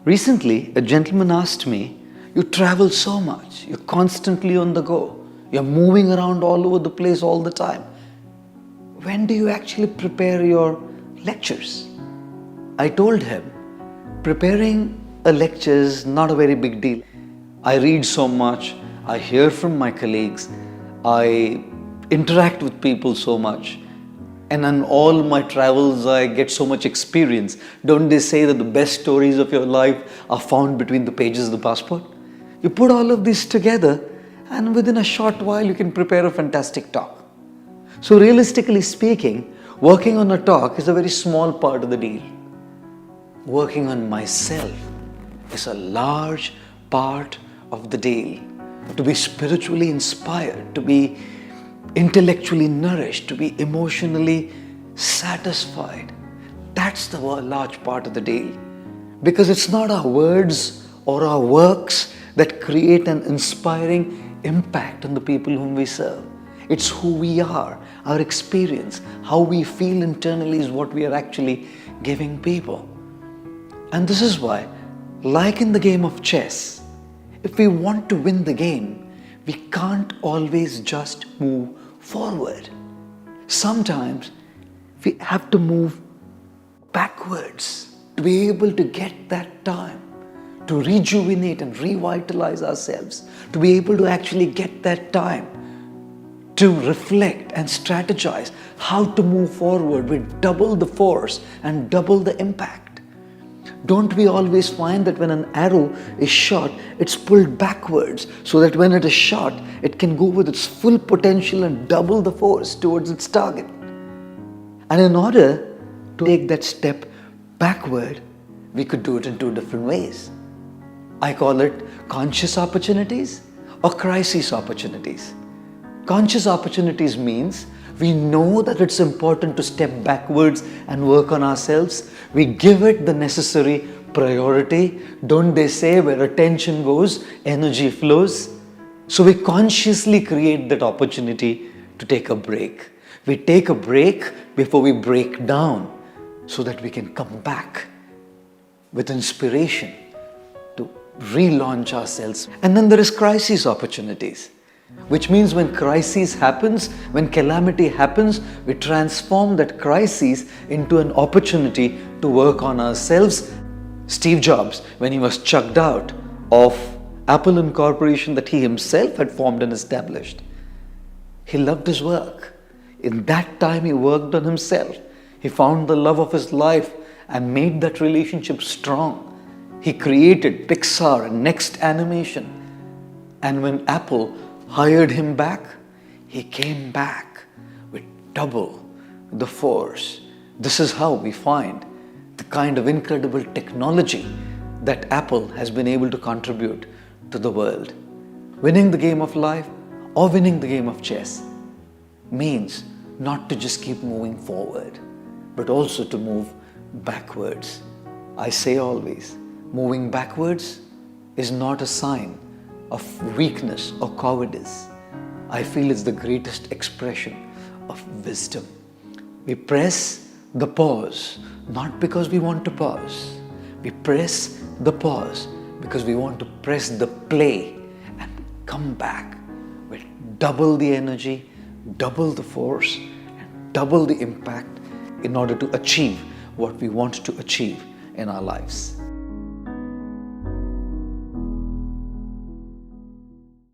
Recently, a gentleman asked me, "You travel so much, you're constantly on the go, you're moving around all over the place all the time. When do you actually prepare your lectures?" I told him, preparing a lecture is not a very big deal. I read so much, I hear from my colleagues, I interact with people so much, and on all my travels I get so much experience. Don't they say that the best stories of your life are found between the pages of the passport? You put all of this together and within a short while you can prepare a fantastic talk. So realistically speaking, working on a talk is a very small part of the deal. Working on myself is a large part of the deal. To be spiritually inspired, to be intellectually nourished, to be emotionally satisfied, that's the large part of the deal. Because it's not our words or our works that create an inspiring impact on the people whom we serve. It's who we are, our experience, how we feel internally is what we are actually giving people. And this is why, like in the game of chess, if we want to win the game, we can't always just move forward. Sometimes we have to move backwards to be able to get that time to rejuvenate and revitalize ourselves, to be able to actually get that time to reflect and strategize how to move forward with double the force and double the impact. Don't we always find that when an arrow is shot, it's pulled backwards so that when it is shot, it can go with its full potential and double the force towards its target? And in order to take that step backward, we could do it in two different ways. I call it conscious opportunities or crisis opportunities. Conscious opportunities means we know that it's important to step backwards and work on ourselves. We give it the necessary priority. Don't they say where attention goes, energy flows? So we consciously create that opportunity to take a break. We take a break before we break down so that we can come back with inspiration to relaunch ourselves. And then there is crisis opportunities, which means when crisis happens, when calamity happens, we transform that crisis into an opportunity to work on ourselves. Steve Jobs, when he was chucked out of Apple Incorporation that he himself had formed and established, he loved his work. In that time, he worked on himself. He found the love of his life and made that relationship strong. He created Pixar and Next Animation. And when Apple hired him back, he came back with double the force. This is how we find the kind of incredible technology that Apple has been able to contribute to the world. Winning the game of life or winning the game of chess means not to just keep moving forward, but also to move backwards. I say always, moving backwards is not a sign of weakness or cowardice. I feel it's the greatest expression of wisdom. We press the pause, not because we want to pause. We press the pause because we want to press the play and come back with double the energy, double the force, and double the impact in order to achieve what we want to achieve in our lives.